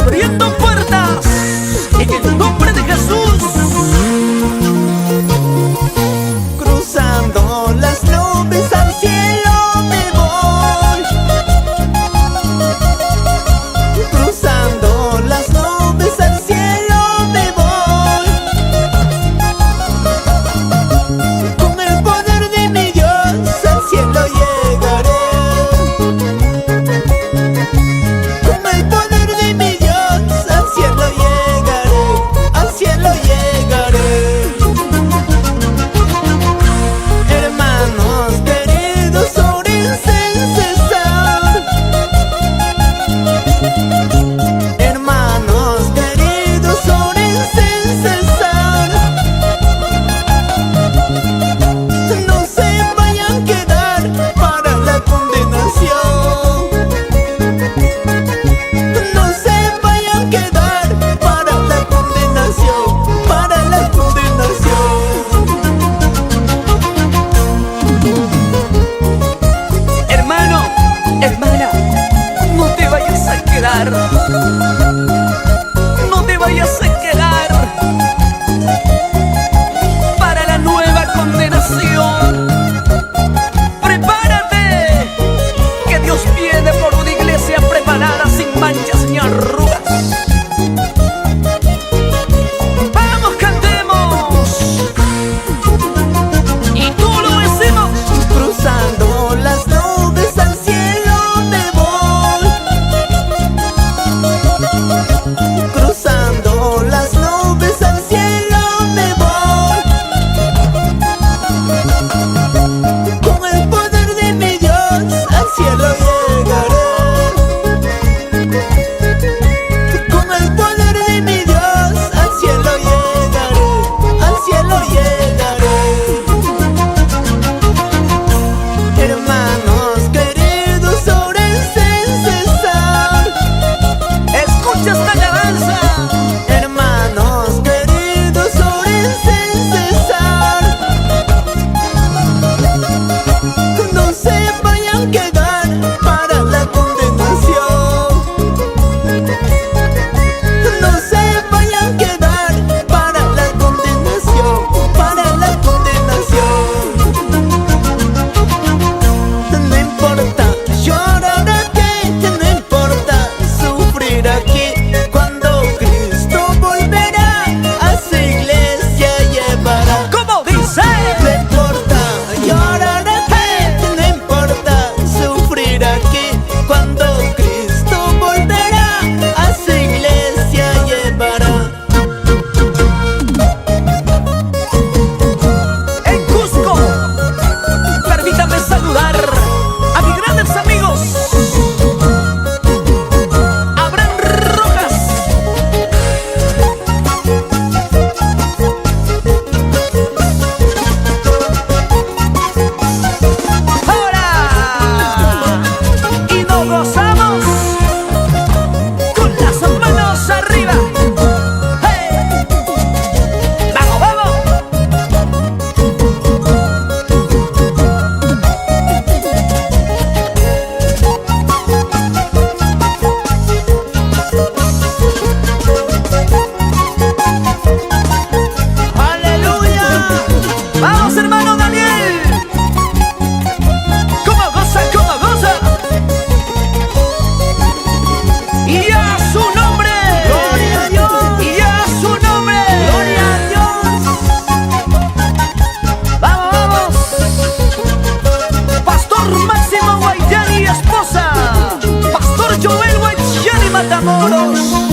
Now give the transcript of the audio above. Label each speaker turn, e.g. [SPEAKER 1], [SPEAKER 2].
[SPEAKER 1] abriendo puertas en el nombre de Jesús.
[SPEAKER 2] Cruzando las nubes al cielo me voy. Cruzando las nubes al cielo me voy. Con el poder de mi Dios al cielo llegaré. Con el poder de mi Dios al cielo llegaré. Al cielo llegaré. Hermanos queridos, oren sin cesar. Hermanos queridos, oren sin cesar. No se vayan a quedar para la condenación. No se vayan a quedar para la condenación. Para la condenación.
[SPEAKER 1] Hermano, hermana, no te vayas a quedar. No te vayas a quedar para la nueva condenación. Prepárate, que Dios viene por una iglesia preparada, sin manchas ni arrugas. Vamos, cantemos, y tú lo decimos.
[SPEAKER 2] Cruzando las nubes al cielo me voy. Cruzando las nubes al cielo me voy. Con el poder de mi Dios al cielo llegaré. Con el poder de mi Dios al cielo llegaré. Al cielo llegaré. Hermanos queridos, oren sin cesar.
[SPEAKER 1] Escucha esta alabanza.
[SPEAKER 2] Hermanos queridos, oren sin cesar. No se vayan a quedar para la condenación. No se vayan a quedar para la condenación. Para la condenación. No importa llorar aquí, no importa sufrir aquí. Cuando Cristo volverá, a su iglesia llevará.
[SPEAKER 1] ¿Cómo dice?
[SPEAKER 2] No importa llorar aquí, no importa sufrir aquí. Cuando Cristo volverá, a su iglesia llevará.
[SPEAKER 1] En Cusco, permítame saludar a mis grandes amigos Abraham Rojas, ahora, y nos gozamos con las manos arriba. ¡Hey! ¡Vamos, vamos!
[SPEAKER 2] ¡Aleluya!
[SPEAKER 1] ¡Vamos, hermano Daniel! ¡Cómo goza, cómo goza! ¡Y a su nombre!
[SPEAKER 2] ¡Gloria a Dios!
[SPEAKER 1] ¡Y a su nombre!
[SPEAKER 2] ¡Gloria a Dios!
[SPEAKER 1] ¡Vamos, vamos! Pastor Máximo Guayani y esposa, Pastor Joel Guayani Matamoros.